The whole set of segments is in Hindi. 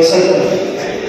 वसल्लम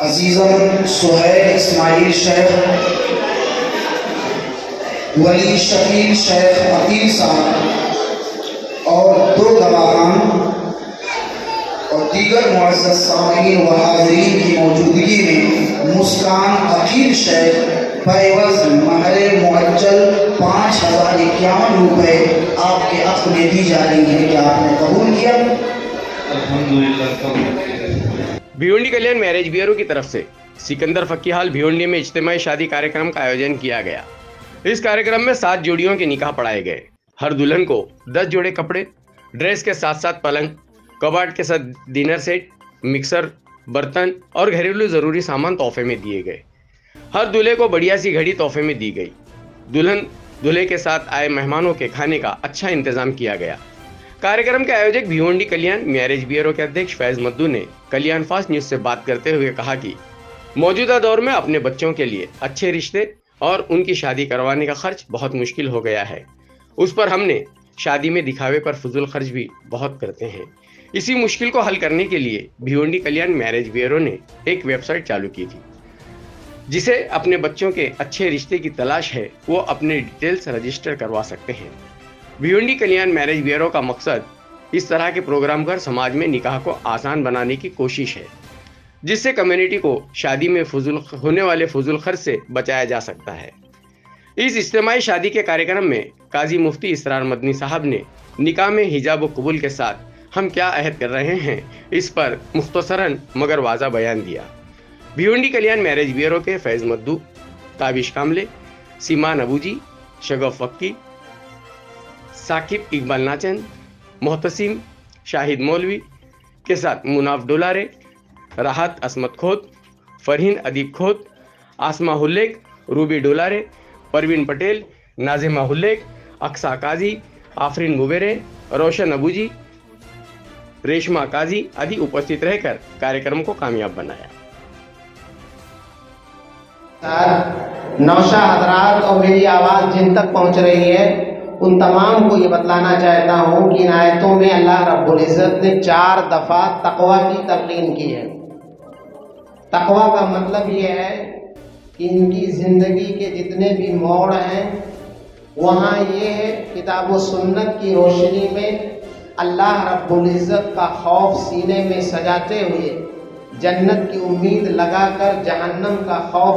अजीज़म सुहैल इस्माइल शेख, वली शकील शेख अकील साहब और 2 गवाहान और दीगर मुअज़्ज़ज़ सामीन व हाज़रीन की मौजूदगी में मुस्कान अकील शेख बएवज़ महर मुअज्जल 5051 रुपये आपके हक़ में दी जा रही है। क्या आपने कबूल किया? अल्हम्दुलिल्लाह। भिवंडी कल्याण मैरिज ब्यूरो की तरफ से सिकंदर फक्की हाल भिवंडी में इज्तिमाई शादी कार्यक्रम का आयोजन किया गया। इस कार्यक्रम में 7 जोड़ियों के निकाह पढ़ाए गए। हर दुल्हन को 10 जोड़े कपड़े, ड्रेस के साथ साथ पलंग, कबाड़ के साथ डिनर सेट, मिक्सर, बर्तन और घरेलू जरूरी सामान तोहफे में दिए गए। हर दूल्हे को बढ़िया सी घड़ी तोहफे में दी गई। दुल्हन दूल्हे के साथ आए मेहमानों के खाने का अच्छा इंतजाम किया गया। कार्यक्रम के आयोजक भिवंडी कल्याण मैरिज ब्यूरो के अध्यक्ष फैज मद्दू ने कल्याण फास्ट न्यूज से बात करते हुए कहा कि मौजूदा दौर में अपने बच्चों के लिए अच्छे रिश्ते और उनकी शादी करवाने का खर्च बहुत मुश्किल हो गया है। उस पर हमने शादी में दिखावे पर फजूल खर्च भी बहुत करते हैं। इसी मुश्किल को हल करने के लिए भिवंडी कल्याण मैरिज ब्यूरो ने एक वेबसाइट चालू की थी, जिसे अपने बच्चों के अच्छे रिश्ते की तलाश है वो अपने डिटेल्स रजिस्टर करवा सकते हैं। भिवंडी कल्याण मैरिज ब्यूरो का मकसद इस तरह के प्रोग्राम कर समाज में निकाह को आसान बनाने की कोशिश है, जिससे कम्युनिटी को शादी में होने वाले फजूल खर्च से बचाया जा सकता है। इस इज्तिमाई शादी के कार्यक्रम में काजी मुफ्ती इसरार मदनी साहब ने निकाह में हिजाब व कबूल के साथ हम क्या अहद कर रहे हैं इस पर मुख्तसरन मगर वाज़ा बयान दिया। भिवंडी कल्याण मैरिज ब्यूरो के फैज मद्दू, ताबिश कामले, सीमान अबूजी, शगफ फक्की, साकिब इकबाल नाचन, मोहतसिम शाहिद मौलवी के साथ मुनाफ डोलारे, राहत असमत खोत, फरहीन अदीब खोत, आसमा हुल्लेक, रूबी डोलारे, परवीन पटेल, नाजिमा हुल्लेक, अक्सा काजी, आफरीन मुबेरे, रोशन अबूजी, रेशमा काजी आदि उपस्थित रहकर कार्यक्रम को कामयाब बनाया। नौशा हजरात और मेरी आवाज़ जिन तक पहुंच रही है उन तमाम को ये बतलाना चाहता हूँ कि इन आयतों में अल्लाह रब्बुल इज़्ज़त ने 4 दफ़ा तक़वा की तलक़ीन की है। तक़वा का मतलब ये है कि इनकी ज़िंदगी के जितने भी मोड़ हैं वहाँ ये है किताब व सुन्नत की रोशनी में अल्लाह रब्बुल इज़्ज़त का खौफ सीने में सजाते हुए, जन्नत की उम्मीद लगाकर जहन्नम का खौफ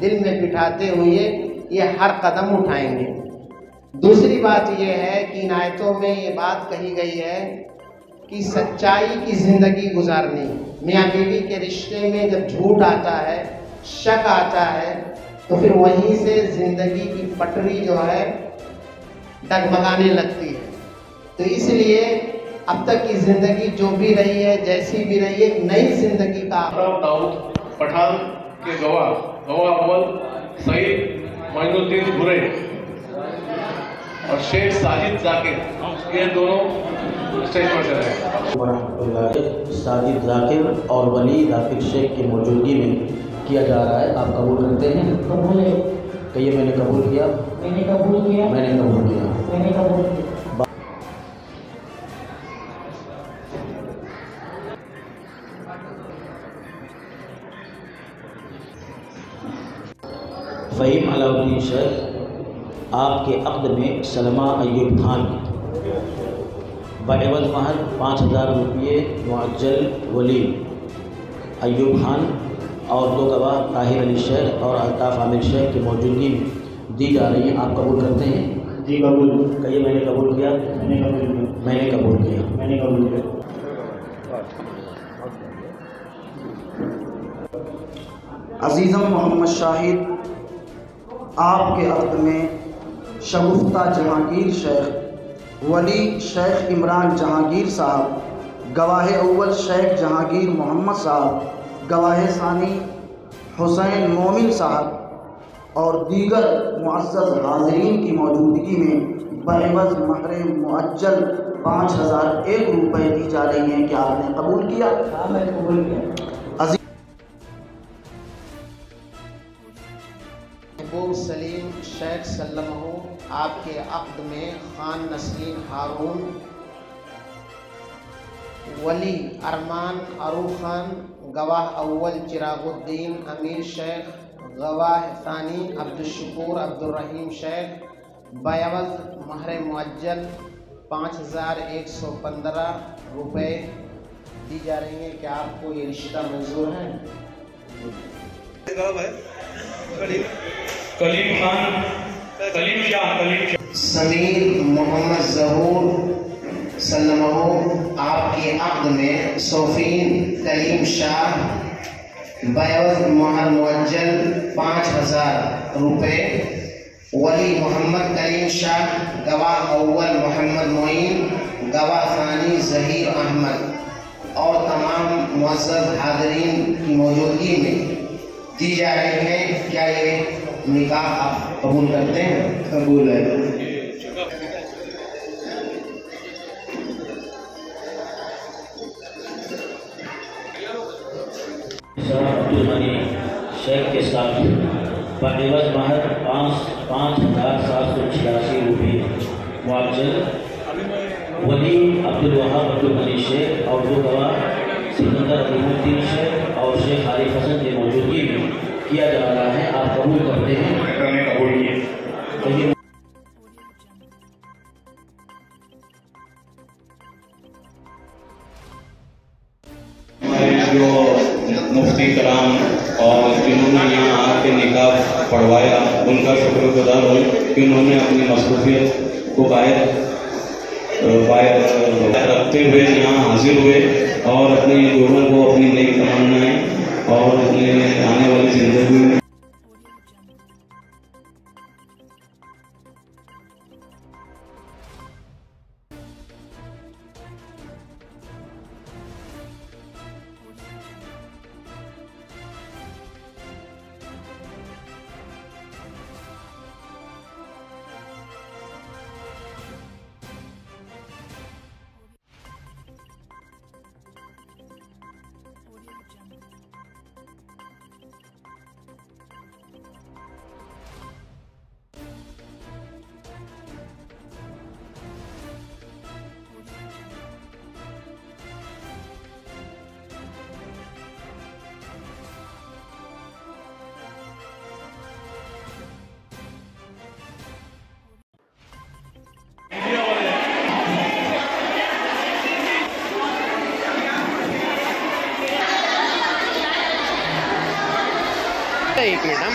दिल में बिठाते हुए ये हर कदम उठाएंगे। दूसरी बात यह है कि इन आयतों में ये बात कही गई है कि सच्चाई की ज़िंदगी गुजारनी। मियाँ बीवी के रिश्ते में जब झूठ आता है, शक आता है, तो फिर वहीं से ज़िंदगी की पटरी जो है डगमगाने लगती है। तो इसलिए अब तक की ज़िंदगी जो भी रही है, जैसी भी रही है, नई ज़िंदगी का दाऊद पठान के गवाह अव्वल सईद मोइनुद्दीन बुरे और शेख साजिद जाकिर, ये दोनों स्टेज पर चले हैं। साजिद जाकिर और वली जाकिर शेख की मौजूदगी में किया जा रहा है। आप कबूल करते हैं? कबूल है। कहिए मैंने कबूल किया। मैंने कबूल किया। मैंने कबूल किया। मैंने कबूल किया। फ़हीम अलाउद्दीन शेख, आपके अक़्द में सलमा अय्यूब खान बएवज़ महर 5000 रुपये मुअज्जल वली अय्यूब खान और 2 गवाह ताहिर अली शेख और अल्ताफ़ आमिर शेख की मौजूदगी में दी जा रही है। आप कबूल करते हैं? जी कबूल। कहिए मैंने कबूल किया। मैंने कबूल किया। मैंने कबूल किया। मैंने कबूल किया। अजीज़म मोहम्मद शाहिद, आपके अक़्द में शगुफ्ता जहांगीर शेख, वली शेख इमरान जहांगीर साहब, गवाह अव्वल शेख जहांगीर मोहम्मद साहब, गवाह सानी हुसैन मोमिन साहब और दीगर मुअज़्ज़ज़ हाज़रीन की मौजूदगी में बएवज़ महर मुअज्जल 5001 रुपये दी जा रही हैं। क्या आपने कबूल किया? हाँ, मैंने कबूल किया। में खान नसरीन हारून, वली अरमान अरूफ खान, गवाह अव्वल चिरागुद्दीन अमीर शेख, गवाह सानी अब्दुलशकूर अब्दुलरहीम शेख, बयावज़ महर मुअज्जल 5115 रुपये दी जा रही है। क्या आपको ये रिश्ता मंजूर है? समीर मोहम्मद ज़हूर सल्लमहू आपके अक़्द में सौफीन कलीम शाह, बयावज़ महर मुअज्जल 5000 रुपये, वली मोहम्मद कलीम शाह, गवाह अव्वल मोहम्मद मोइन, गवाह सानी ज़हीर अहमद और तमाम मुअज़्ज़ज़ हाज़रीन की मौजूदगी में दी जा रही है। क्या ये निकाह आप कबूल करते हैं? कबूल है। अब्दुल गनी शेख के साथ बएवज़ महर 5,786 रुपये मुअज्जल, वली अब्दुल वहाब अब्दुल गनी शेख और दो गवाह सिकंदर अलीमुद्दीन शेख और शेख आरिफ हसन की मौजूदगी में किया जा रहा है। आप कबूल करते हैं? कबूल किए। जो मुफ्ती कराम और जिन्होंने यहाँ आके निकाह पढ़वाया, उनका शुक्रगुजार हूँ कि उन्होंने अपनी मसरूफियत को बाहर रखते हुए यहाँ हाजिर हुए और अपने लोगों को अपनी नई तमन्नाएं और अपने आने वाली जिंदगी में एक मिनट हम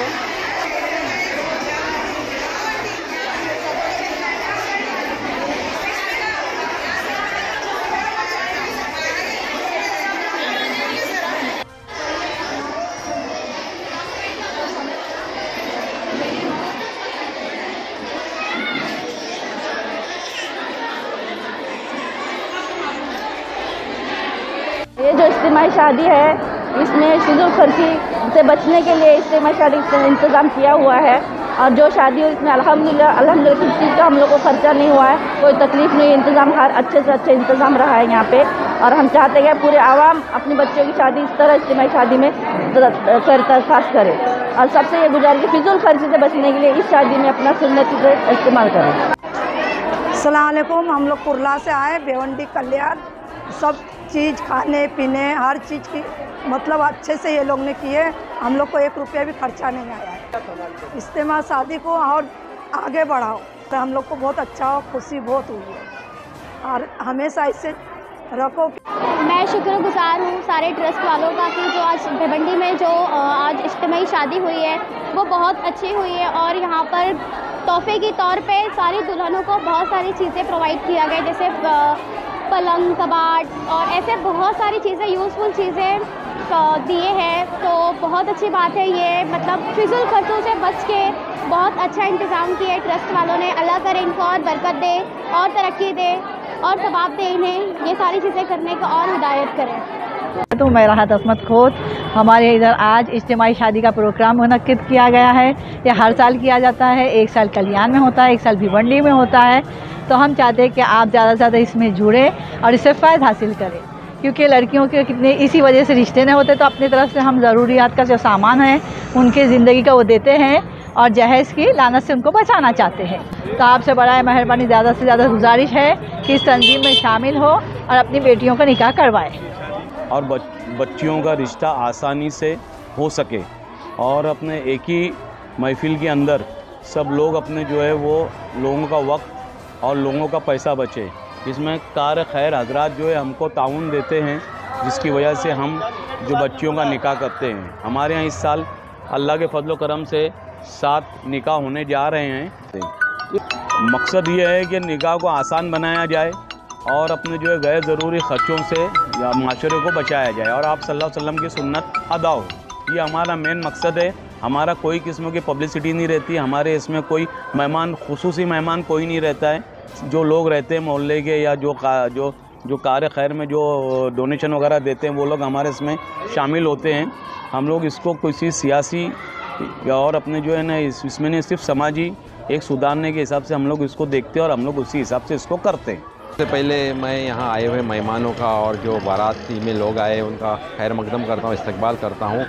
ये जो इज्तिमाई शादी है, इसमें फिजूल खर्ची से बचने के लिए इज्तिमाई शादी का इंतज़ाम किया हुआ है। और जो शादी हुई इसमें अल्हम्दुलिल्लाह किसी चीज़ का हम लोग को खर्चा नहीं हुआ है, कोई तकलीफ़ नहीं, इंतज़ाम हर अच्छे से अच्छे इंतज़ाम रहा है यहाँ पे। और हम चाहते हैं पूरे आवाम अपनी बच्चों की शादी इस तरह इज्तिमाई शादी में दरख्वास्त करे। और सबसे ये गुजारिश है फिजूल खर्ची से बचने के लिए इस शादी में अपना सुन्नती ड्रेस इस्तेमाल करें। अस्सलाम वालेकुम। हम लोग कुर्ला से आए, भिवंडी कल्याण। सब चीज़ खाने पीने हर चीज़ की मतलब अच्छे से ये लोग ने किए। हम लोग को 1 रुपया भी खर्चा नहीं आया है। इज्तिमा शादी को और आगे बढ़ाओ तो हम लोग को बहुत अच्छा हो, खुशी बहुत हुई है और हमेशा इससे रखो। मैं शुक्रगुजार हूँ सारे ट्रस्ट वालों का कि जो आज भिवंडी में जो आज इज्तिमाई शादी हुई है वो बहुत अच्छी हुई है। और यहाँ पर तोहफे के तौर पे सारी दुल्हनों को बहुत सारी चीज़ें प्रोवाइड किया गया, जैसे पलंग कबाट और ऐसे बहुत सारी चीज़ें यूज़फुल चीज़ें दिए हैं। तो बहुत अच्छी बात है ये, मतलब फिजूल खर्चों से बच के बहुत अच्छा इंतज़ाम किया है ट्रस्ट वालों ने। अल्लाह करे इनको और बरकत दे और तरक्की दे और सवाब दे इन्हें, ये सारी चीज़ें करने का और हिदायत करें। तो मैं राहत अस्मत खोत, हमारे इधर आज इज्तिमाई शादी का प्रोग्राम मुनक्किद किया गया है। ये हर साल किया जाता है, एक साल कल्याण में होता है, एक साल भिवंडी में होता है। तो हम चाहते हैं कि आप ज़्यादा से ज़्यादा इसमें जुड़ें और इससे फ़ायदा हासिल करें, क्योंकि लड़कियों के कितने इसी वजह से रिश्ते नहीं होते। तो अपनी तरफ से हम ज़रूरियात का जो सामान है उनके ज़िंदगी का वो देते हैं और जहेज़ की लानत से उनको बचाना चाहते हैं। तो आपसे बड़ा मेहरबानी ज़्यादा से ज़्यादा गुजारिश है कि इस तंजीम में शामिल हो और अपनी बेटियों का निकाह करवाएं और बच्चियों का रिश्ता आसानी से हो सके और अपने एक ही महफिल के अंदर सब लोग अपने जो है वो लोगों का वक्त और लोगों का पैसा बचे। इसमें कार खैर हजरात जो है हमको ताउन देते हैं, जिसकी वजह से हम जो बच्चियों का निकाह करते हैं। हमारे यहाँ इस साल अल्लाह के फजल करम से 7 निकाह होने जा रहे हैं। मकसद ये है कि निकाह को आसान बनाया जाए और अपने जो है गैर ज़रूरी ख़र्चों से या माशरे को बचाया जाए और आप सल्लल्लाहु अलैहि वसल्लम की सुन्नत अदा हो। ये हमारा मेन मकसद है। हमारा कोई किस्म की पब्लिसिटी नहीं रहती। हमारे इसमें कोई मेहमान, खुसूसी मेहमान कोई नहीं रहता है। जो लोग रहते हैं मोहल्ले के या जो कार खैर में जो डोनेशन वगैरह देते हैं वो लोग हमारे इसमें शामिल होते हैं। हम लोग इसको किसी सियासी और अपने जो है ना इसमें नहीं, सिर्फ समाजी एक सुधारने के हिसाब से हम लोग इसको देखते हैं और हम लोग उसी हिसाब से इसको करते हैं। सबसे पहले मैं यहाँ आए हुए मेहमानों का और जो बाराती में लोग आए उनका खैर मकदम करता हूँ, इस्तकबाल करता हूँ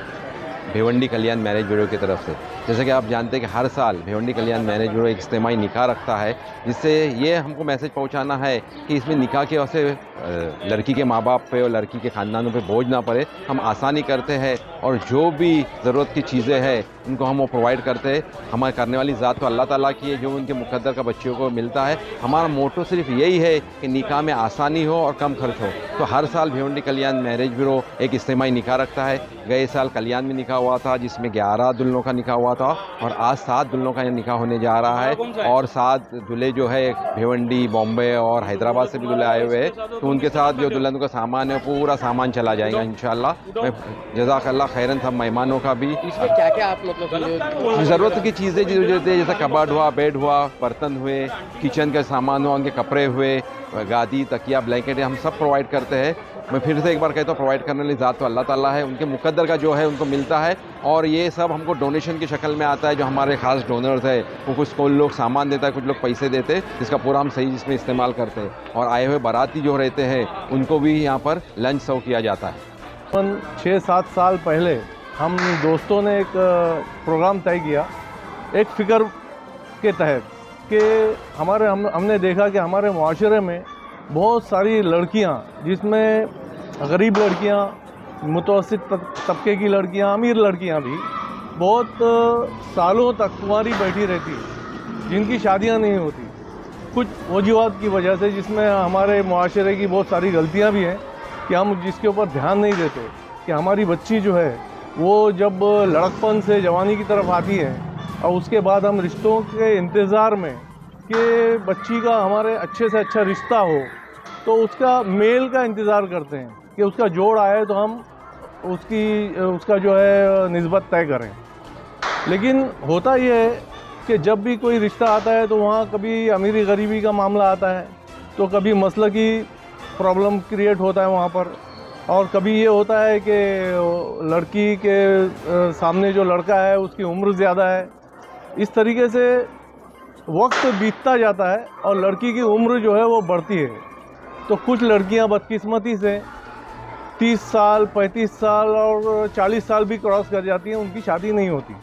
भिवंडी कल्याण मैरिज ब्यूरो की तरफ से। जैसे कि आप जानते हैं कि हर साल भिवंडी कल्याण मैरिज ब्यूरो एक इज्तिमाई निकाह रखता है, जिससे ये हमको मैसेज पहुंचाना है कि इसमें निकाह के वजह से लड़की के माँ बाप पे और लड़की के ख़ानदानों पे बोझ ना पड़े। हम आसानी करते हैं और जो भी ज़रूरत की चीज़ें हैं उनको हम वो प्रोवाइड करते हैं। हमारे करने वाली ज़ात तो अल्लाह ताला की है, जो उनके मुक़द्दर का बच्चियों को मिलता है। हमारा मोटो सिर्फ यही है कि निकाह में आसानी हो और कम खर्च हो। तो हर साल भिवंडी कल्याण मैरिज ब्यूरो एक इज्तिमाई निकाह रखता है। गए साल कल्याण में निकाह हुआ था जिसमें 11 दुल्हनों का निकाह हुआ था और आज 7 दुल्हनों का निकाह होने जा रहा है और 7 दूल्हे जो है भिवंडी, बॉम्बे और हैदराबाद से भी दूल्हे आए हुए हैं। तो उनके साथ जो दुल्हन का सामान है पूरा सामान चला जाएगा इंशाल्लाह। जज़ाकल्लाह खैरन सब मेहमानों का भी। क्या क्या आप मतलब ज़रूरत की चीज़ें जो रहती है जैसे कबाड़ हुआ, बेड हुआ, बर्तन हुए, किचन का सामान हुआ, उनके कपड़े हुए, गादी, तकिया, ब्लैंकेट, हम सब प्रोवाइड करते हैं। मैं फिर से एक बार कहता हूँ प्रोवाइड करने वाली ज़ात तो अल्लाह ताला है, उनके मुक़द्दर का जो है उनको मिलता है और ये सब हमको डोनेशन की शक्ल में आता है। जो हमारे ख़ास डोनर्स है वो कुछ लोग सामान देता है, कुछ लोग पैसे देते हैं, जिसका पूरा हम सही इसमें इस्तेमाल करते हैं। और आए हुए बाराती जो रहते हैं उनको भी यहाँ पर लंच सर्व किया जाता है। 6-7 साल पहले हम दोस्तों ने एक प्रोग्राम तय किया एक फ़िक्र के तहत कि हमने देखा कि हमारे मुआशरे में बहुत सारी लड़कियां, जिसमें गरीब लड़कियां, मुतवस्सित तबके की लड़कियां, अमीर लड़कियां भी बहुत सालों तक कुंवारी बैठी रहती, जिनकी शादियां नहीं होती कुछ वजूहात की वजह से, जिसमें हमारे मुआशरे की बहुत सारी गलतियां भी हैं कि हम जिसके ऊपर ध्यान नहीं देते कि हमारी बच्ची जो है वो जब लड़कपन से जवानी की तरफ आती है और उसके बाद हम रिश्तों के इंतज़ार में कि बच्ची का हमारे अच्छे से अच्छा रिश्ता हो तो उसका मेल का इंतज़ार करते हैं कि उसका जोड़ आए तो हम उसका जो है निस्बत तय करें। लेकिन होता ये है कि जब भी कोई रिश्ता आता है तो वहाँ कभी अमीरी गरीबी का मामला आता है, तो कभी मसलकी प्रॉब्लम क्रिएट होता है वहाँ पर, और कभी ये होता है कि लड़की के सामने जो लड़का है उसकी उम्र ज़्यादा है। इस तरीके से वक्त बीतता जाता है और लड़की की उम्र जो है वो बढ़ती है। तो कुछ लड़कियां बदकिस्मती से 30 साल, 35 साल और 40 साल भी क्रॉस कर जाती हैं, उनकी शादी नहीं होती।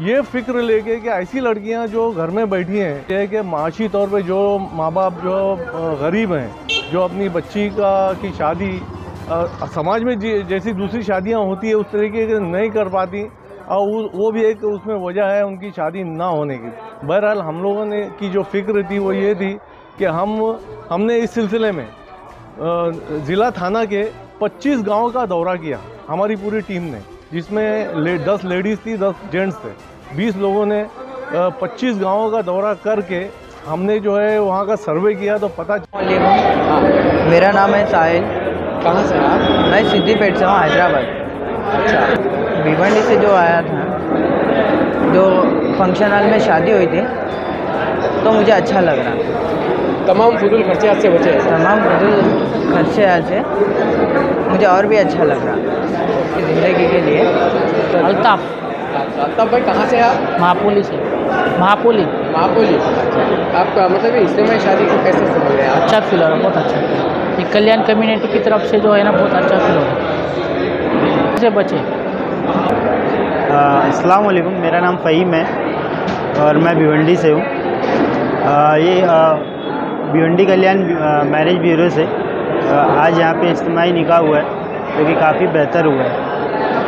ये फ़िक्र लेके कि ऐसी लड़कियां जो घर में बैठी हैं, ये कि माशी तौर पे जो माँ बाप जो गरीब हैं, जो अपनी बच्ची की शादी समाज में जैसी दूसरी शादियां होती है उस तरीके के नहीं कर पाती, और वो भी एक उसमें वजह है उनकी शादी ना होने की। बहरहाल हम लोगों ने की जो फ़िक्र थी वो ये थी कि हमने इस सिलसिले में ज़िला थाना के 25 गांव का दौरा किया, हमारी पूरी टीम ने, जिसमें 10 लेडीज़ थी, 10 जेंट्स थे। 20 लोगों ने 25 गांवों का दौरा करके हमने जो है वहाँ का सर्वे किया तो पता चला। मेरा नाम है साहिल। कहाँ से आप? मैं सिद्दीपेट से हूँ, हैदराबाद। अच्छा, भिवंडी से जो आया था, जो फंक्शन हॉल में शादी हुई थी तो मुझे अच्छा लग रहा। तमाम फजूल खर्चे आज से बचे हैं। तमाम फजूल खर्चे आज से मुझे और भी अच्छा लग रहा ज़िंदगी के लिए। अल्ताफ़ भाई कहाँ से आप? महापुली से। महापुली। आपका मतलब इज्तिमाई शादी को कैसे समझ रहे हैं? अच्छा फील हो रहा, बहुत अच्छा। ये कल्याण कम्युनिटी की तरफ से जो है ना बहुत अच्छा फील हो रहा है। से बचे। अस्सलाम वालेकुम, मेरा नाम फ़हीम है। और मैं भिवंडी से हूँ। ये भिवंडी कल्याण मैरिज ब्यूरो से आज यहाँ पे इज्तिमाई निकाह हुआ है, जो कि काफ़ी बेहतर हुआ है।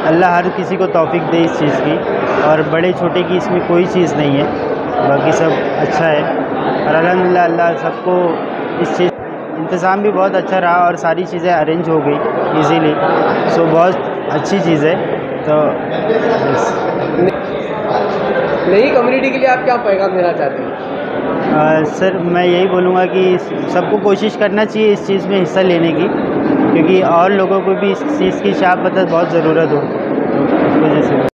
अल्लाह हर किसी को तौफीक दे इस चीज़ की, और बड़े छोटे की इसमें कोई चीज़ नहीं है, बाकी सब अच्छा है। और अल्हम्दुलिल्लाह अल्लाह सबको इस चीज़ इंतज़ाम भी बहुत अच्छा रहा और सारी चीज़ें अरेंज हो गई इजीली, सो बहुत अच्छी चीज़ है। तो नई कम्युनिटी के लिए आप क्या पैगाम देना चाहते हैं? सर मैं यही बोलूँगा कि सबको कोशिश करना चाहिए इस चीज़ में हिस्सा लेने की, क्योंकि और लोगों को भी इस चीज़ की शाह पता बहुत ज़रूरत हो।